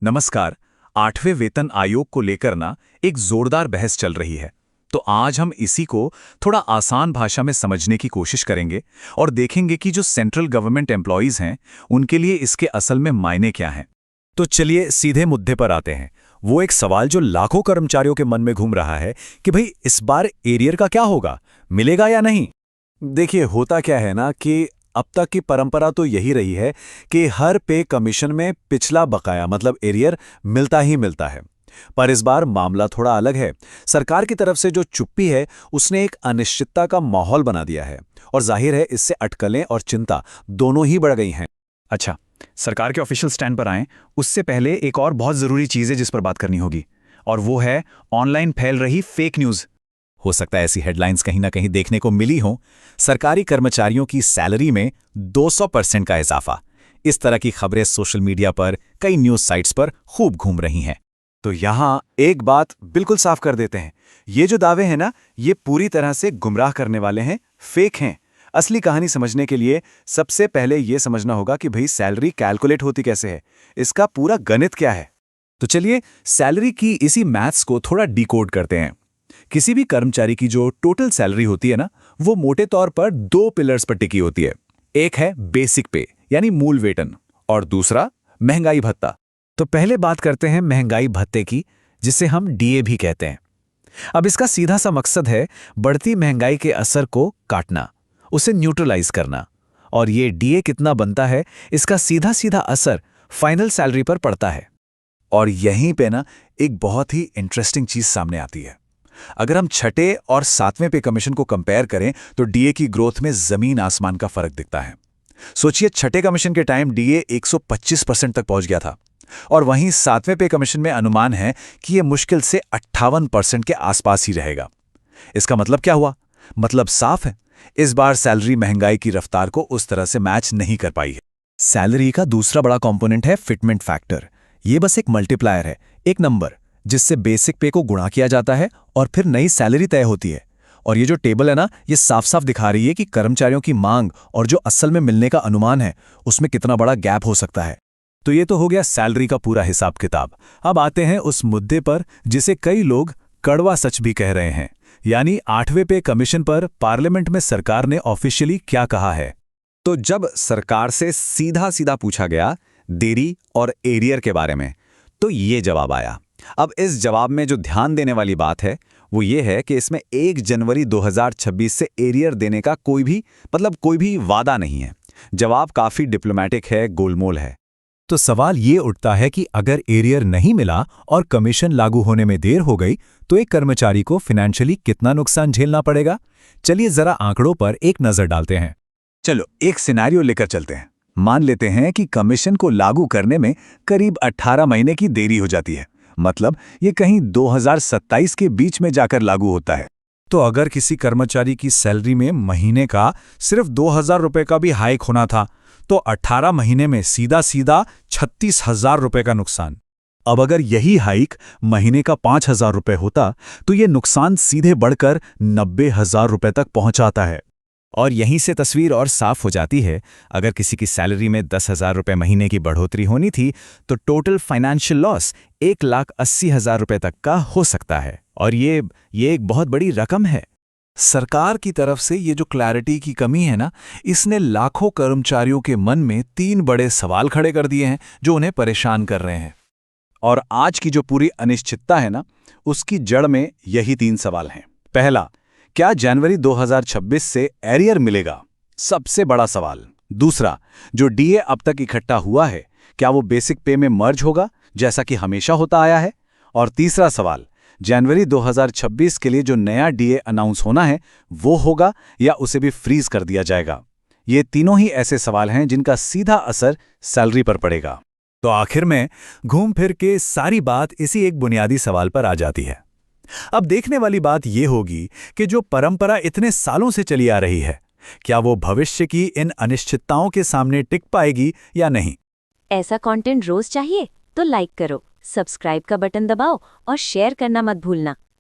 नमस्कार। 8वें वेतन आयोग को लेकर ना एक जोरदार बहस चल रही है। तो आज हम इसी को थोड़ा आसान भाषा में समझने की कोशिश करेंगे और देखेंगे कि जो सेंट्रल गवर्नमेंट एम्प्लॉयज हैं उनके लिए इसके असल में मायने क्या हैं। तो चलिए सीधे मुद्दे पर आते हैं। वो एक सवाल जो लाखों कर्मचारियों के मन में घूम रहा है कि भाई इस बार एरियर का क्या होगा, मिलेगा या नहीं। देखिए, होता क्या है ना कि अब तक की परंपरा तो यही रही है कि हर पे कमीशन में पिछला बकाया मतलब एरियर मिलता ही मिलता है। पर इस बार मामला थोड़ा अलग है। सरकार की तरफ से जो चुप्पी है उसने एक अनिश्चितता का माहौल बना दिया है और जाहिर है इससे अटकलें और चिंता दोनों ही बढ़ गई हैं। अच्छा, सरकार के ऑफिशियल स्टैंड पर आएं उससे पहले एक और बहुत ज़रूरी चीज़ है जिस पर बात करनी होगी, और वो है ऑनलाइन फैल रही फेक न्यूज़। हो सकता है ऐसी हेडलाइंस कहीं ना कहीं देखने को मिली हो। सरकारी कर्मचारियों की सैलरी में 200% का इजाफा। इस तरह की खबरें सोशल मीडिया पर कई न्यूज़ साइट्स पर खूब घूम रही हैं। तो यहाँ एक बात बिल्कुल साफ कर देते हैं, ये जो दावे हैं ना, ये पूरी तरह से गुमराह करने वाले हैं, फेक हैं। असली कहानी समझने के लिए सबसे पहले ये समझना होगा कि भाई सैलरी कैलकुलेट होती कैसे है, इसका पूरा गणित क्या है। तो चलिए सैलरी की इसी मैथ्स को थोड़ा डिकोड करते हैं। किसी भी कर्मचारी की जो टोटल सैलरी होती है ना, वो मोटे तौर पर 2 पिलर्स पर टिकी होती है। एक है बेसिक पे यानी मूल वेतन, और दूसरा महंगाई भत्ता। तो पहले बात करते हैं महंगाई भत्ते की, जिसे हम डीए भी कहते हैं। अब इसका सीधा सा मकसद है बढ़ती महंगाई के असर को काटना, उसे न्यूट्रलाइज करना। और ये डीए कितना बनता है, इसका सीधा सीधा असर फाइनल सैलरी पर पड़ता है। और यहीं पे ना एक बहुत ही इंटरेस्टिंग चीज सामने आती है। अगर हम छठे और 7वें पे कमीशन को कंपेयर करें तो डीए की ग्रोथ में जमीन आसमान का फर्क दिखता है। सोचिए, छठे कमीशन के टाइम डीए 125% तक पहुंच गया था, और वहीं 7वें पे कमीशन में अनुमान है कि यह मुश्किल से 58% के आसपास ही रहेगा। इसका मतलब क्या हुआ? मतलब साफ है, इस बार सैलरी महंगाई की रफ्तार को उस तरह से मैच नहीं कर पाई है। सैलरी का दूसरा बड़ा कंपोनेंट है फिटमेंट फैक्टर। ये बस एक मल्टीप्लायर है, एक नंबर जिससे बेसिक पे को गुणा किया जाता है और फिर नई सैलरी तय होती है। और ये जो टेबल है ना, ये साफ साफ दिखा रही है कि कर्मचारियों की मांग और जो असल में मिलने का अनुमान है उसमें कितना बड़ा गैप हो सकता है। तो ये तो हो गया सैलरी का पूरा हिसाब किताब। अब आते हैं उस मुद्दे पर जिसे कई लोग कड़वा सच भी कह रहे हैं, यानी 8वें पे कमीशन पर पार्लियामेंट में सरकार ने ऑफिशियली क्या कहा है। तो जब सरकार से सीधा सीधा पूछा गया देरी और एरियर के बारे में, तो ये जवाब आया। अब इस जवाब में जो ध्यान देने वाली बात है वो ये है कि इसमें 1 जनवरी 2026 से एरियर देने का कोई भी वादा नहीं है। जवाब काफी डिप्लोमेटिक है, गोलमोल है। तो सवाल ये उठता है कि अगर एरियर नहीं मिला और कमीशन लागू होने में देर हो गई तो एक कर्मचारी को फाइनेंशियली कितना नुकसान झेलना पड़ेगा। चलिए जरा आंकड़ों पर एक नजर डालते हैं। चलो एक सिनेरियो लेकर चलते हैं। मान लेते हैं कि कमीशन को लागू करने में करीब 18 महीने की देरी हो जाती है, मतलब ये कहीं 2027 के बीच में जाकर लागू होता है। तो अगर किसी कर्मचारी की सैलरी में महीने का सिर्फ 2000 रुपए का भी हाइक होना था तो 18 महीने में सीधा सीधा 36,000 रुपए का नुकसान। अब अगर यही हाइक महीने का 5,000 रुपए होता तो ये नुकसान सीधे बढ़कर 90,000 रुपए तक पहुंचाता है। और यहीं से तस्वीर और साफ हो जाती है। अगर किसी की सैलरी में 10,000 रुपए महीने की बढ़ोतरी होनी थी तो टोटल फाइनेंशियल लॉस 1,80,000 रुपए तक का हो सकता है, और ये एक बहुत बड़ी रकम है। सरकार की तरफ से ये जो क्लैरिटी की कमी है ना, इसने लाखों कर्मचारियों के मन में 3 बड़े सवाल खड़े कर दिए हैं जो उन्हें परेशान कर रहे हैं। और आज की जो पूरी अनिश्चितता है ना, उसकी जड़ में यही 3 सवाल हैं। पहला, क्या जनवरी 2026 से एरियर मिलेगा? सबसे बड़ा सवाल। दूसरा, जो डीए अब तक इकट्ठा हुआ है क्या वो बेसिक पे में मर्ज होगा जैसा कि हमेशा होता आया है? और तीसरा सवाल, जनवरी 2026 के लिए जो नया डीए अनाउंस होना है वो होगा या उसे भी फ्रीज कर दिया जाएगा? ये तीनों ही ऐसे सवाल हैं जिनका सीधा असर सैलरी पर पड़ेगा। तो आखिर में घूम फिर के सारी बात इसी एक बुनियादी सवाल पर आ जाती है। अब देखने वाली बात यह होगी कि जो परंपरा इतने सालों से चली आ रही है, क्या वो भविष्य की इन अनिश्चितताओं के सामने टिक पाएगी या नहीं। ऐसा कंटेंट रोज चाहिए तो लाइक करो, सब्सक्राइब का बटन दबाओ और शेयर करना मत भूलना।